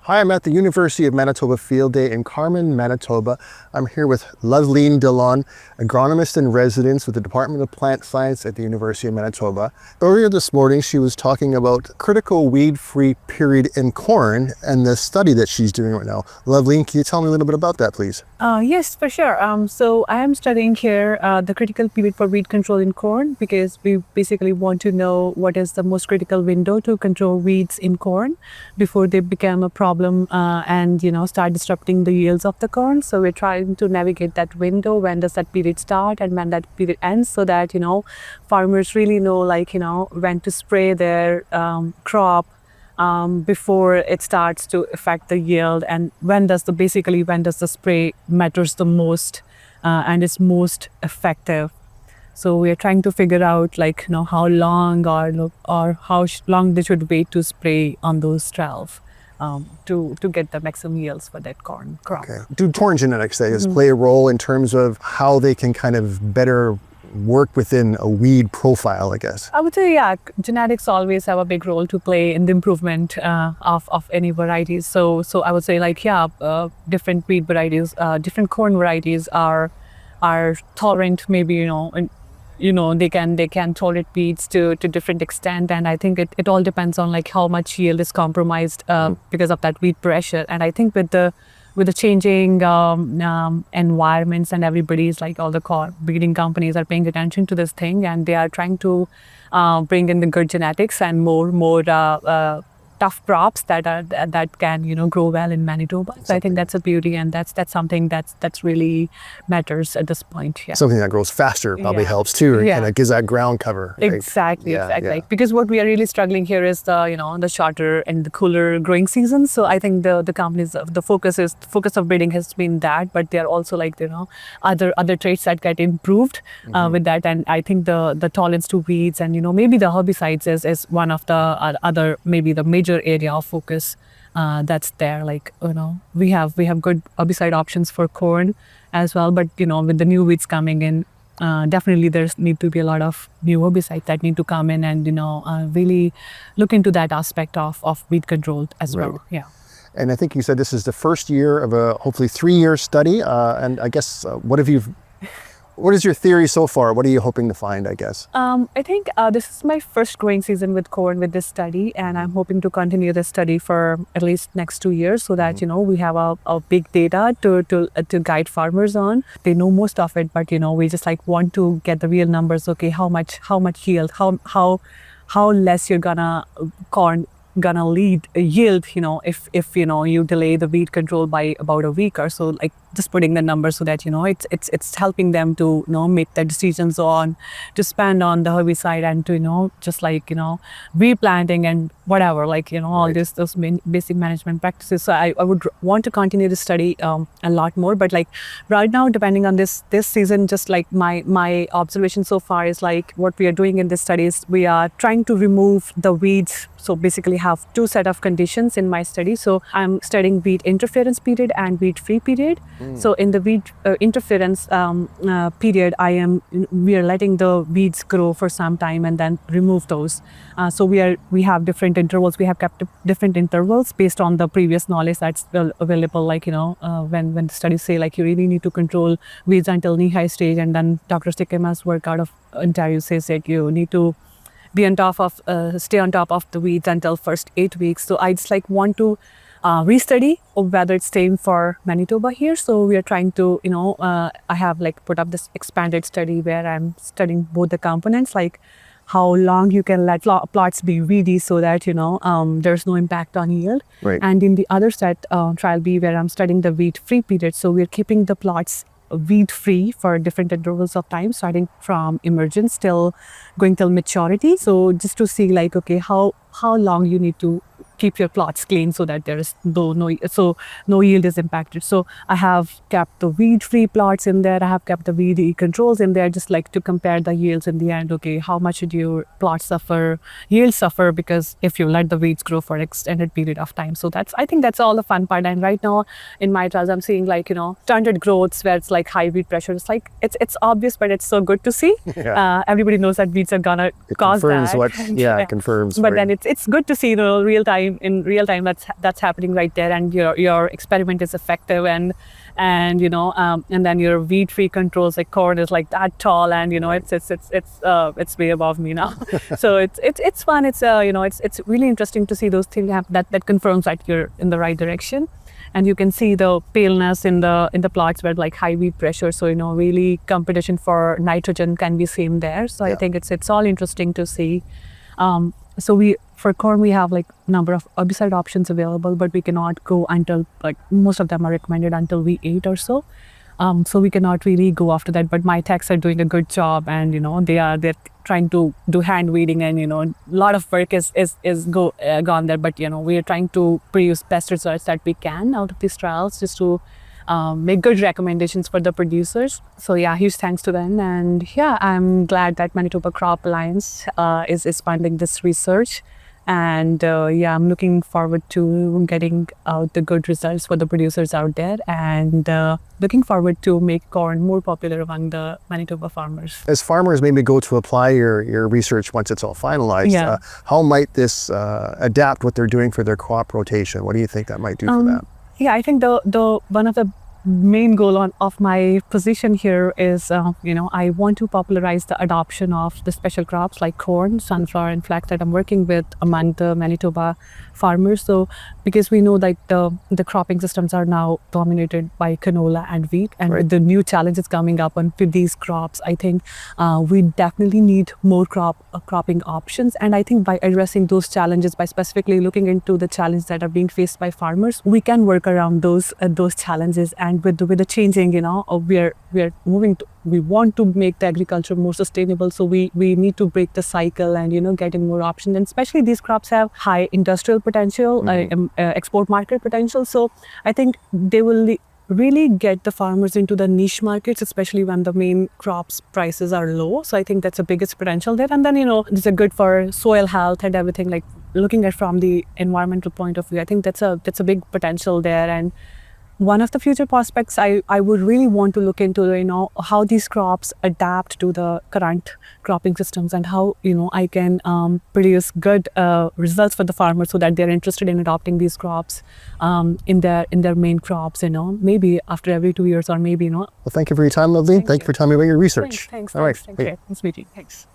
Hi, I'm at the University of Manitoba Field Day in Carman, Manitoba. I'm here with Loveleen Dhillon, Agronomist-in-residence with the Department of Plant Science at the University of Manitoba. Earlier this morning, she was talking about critical weed-free period in corn and the study that she's doing right now. Loveleen, can you tell me a little bit about that, please? Yes, for sure. So I am studying here the critical period for weed control in corn because we basically want to know what is the most critical window to control weeds in corn before they become a problem and start disrupting the yields of the corn. So we're trying to navigate that window. When does that period start and when that period ends, so that farmers really know when to spray their crop before it starts to affect the yield, and when does the spray matters the most and is most effective. So we are trying to figure out how long or how long they should wait to spray on those 12 to get the maximum yields for that corn crop. Okay. Do corn genetics, that is, play a role in terms of how they can kind of better work within a weed profile, I guess? I would say, yeah, genetics always have a big role to play in the improvement of any varieties. So I would say different weed varieties, different corn varieties are tolerant, maybe, they can tolerate weeds to different extent. And I think it all depends on how much yield is compromised because of that weed pressure. And I think with the changing environments, and everybody's all the breeding companies are paying attention to this thing, and they are trying to bring in the good genetics and more tough crops that can grow well in Manitoba. So I think that's a beauty, and that's something that's really matters at this point. Yeah. Something that grows faster probably helps too, and kind of gives that ground cover. Right? Exactly. Because what we are really struggling here is the shorter and the cooler growing season. So I think the companies, the focus of breeding has been that, but there are also other traits that get improved with that. And I think the tolerance to weeds and maybe the herbicides is one of the other, maybe the major area of focus that's there. We have good herbicide options for corn as well, but with the new weeds coming in, definitely there's need to be a lot of new herbicides that need to come in and really look into that aspect of weed control as well. Yeah. And I think you said this is the first year of a hopefully 3-year study, and I guess what is your theory so far? What are you hoping to find, I guess? I think this is my first growing season with corn with this study, and I'm hoping to continue this study for at least next 2 years, so that we have a big data to guide farmers on. They know most of it, but we just want to get the real numbers. Okay, how much yield, how less you're corn gonna yield if you delay the weed control by about a week or so, just putting the numbers so that it's helping them to make their decisions on to spend on the herbicide and to just replanting and whatever, all those basic management practices. So I would want to continue to study a lot more, but right now, depending on this season, just my observation so far is what we are doing in this study is we are trying to remove the weeds. So basically have 2 set of conditions in my study. So I'm studying weed interference period and weed free period. So in the weed interference period, we are letting the weeds grow for some time and then remove those. So we have different intervals. We have kept different intervals based on the previous knowledge that's available. When the studies say you really need to control weeds until knee-high stage, and then Dr. Stickerman's work out of Ontario says that you need to be stay on top of the weeds until first 8 weeks. So I just want to restudy whether it's same for Manitoba here. So we are trying to, I have put up this expanded study where I'm studying both the components, how long you can let plots be weedy so that, there's no impact on yield. Right. And in the other set, trial B, where I'm studying the weed free period. So we're keeping the plots weed free for different intervals of time, starting from emergence till going till maturity. So just to see okay, how long you need to keep your plots clean so that there is no yield is impacted. So I have kept the weed-free plots in there. I have kept the weed controls in there, just to compare the yields in the end. Okay, how much did your plot yield suffer because if you let the weeds grow for an extended period of time. So I think that's all the fun part. And right now in my trials, I'm seeing stunted growths where it's high weed pressure. It's it's obvious, but it's so good to see. Yeah. Everybody knows that weeds are gonna cause that. It confirms. But then it's good to see real time in real time that's happening right there, and your experiment is effective, and and then your weed-free controls, like corn is like that tall, and it's way above me now. So it's fun. It's really interesting to see those things happen. That confirms that you're in the right direction. And you can see the paleness in the plots where like high weed pressure. So really competition for nitrogen can be seen there. So I think it's all interesting to see. So for corn we have like number of herbicide options available, but we cannot go until like most of them are recommended until week 8 or so. So we cannot really go after that. But my techs are doing a good job, and they're trying to do hand weeding, and a lot of work is gone there. But we are trying to produce best results that we can out of these trials, just to make good recommendations for the producers. So yeah, huge thanks to them. And yeah, I'm glad that Manitoba Crop Alliance is funding this research. And yeah, I'm looking forward to getting out the good results for the producers out there, and looking forward to make corn more popular among the Manitoba farmers. As farmers maybe go to apply your research once it's all finalized, how might this adapt what they're doing for their crop rotation? What do you think that might do for them? Yeah, I think the one of the main goal of my position here is, I want to popularize the adoption of the special crops like corn, sunflower, and flax that I'm working with among the Manitoba farmers. So because we know that the cropping systems are now dominated by canola and wheat, and with the new challenges coming up on these crops, I think we definitely need more cropping options. And I think by addressing those challenges, by specifically looking into the challenges that are being faced by farmers, we can work around those challenges. And with the changing, we're moving to, we want to make the agriculture more sustainable. So we need to break the cycle and get in more options. And especially these crops have high industrial potential, export market potential. So I think they will really get the farmers into the niche markets, especially when the main crops prices are low. So I think that's the biggest potential there. And then it's a good for soil health and everything. Like looking at from the environmental point of view, I think that's a big potential there. And one of the future prospects I would really want to look into, how these crops adapt to the current cropping systems, and how, I can produce good results for the farmers so that they're interested in adopting these crops in their main crops, maybe after every 2 years, or maybe, Well, thank you for your time, Loveleen. Thank you for telling me about your research. Thanks. All right. Thanks. Nice meeting. Thanks.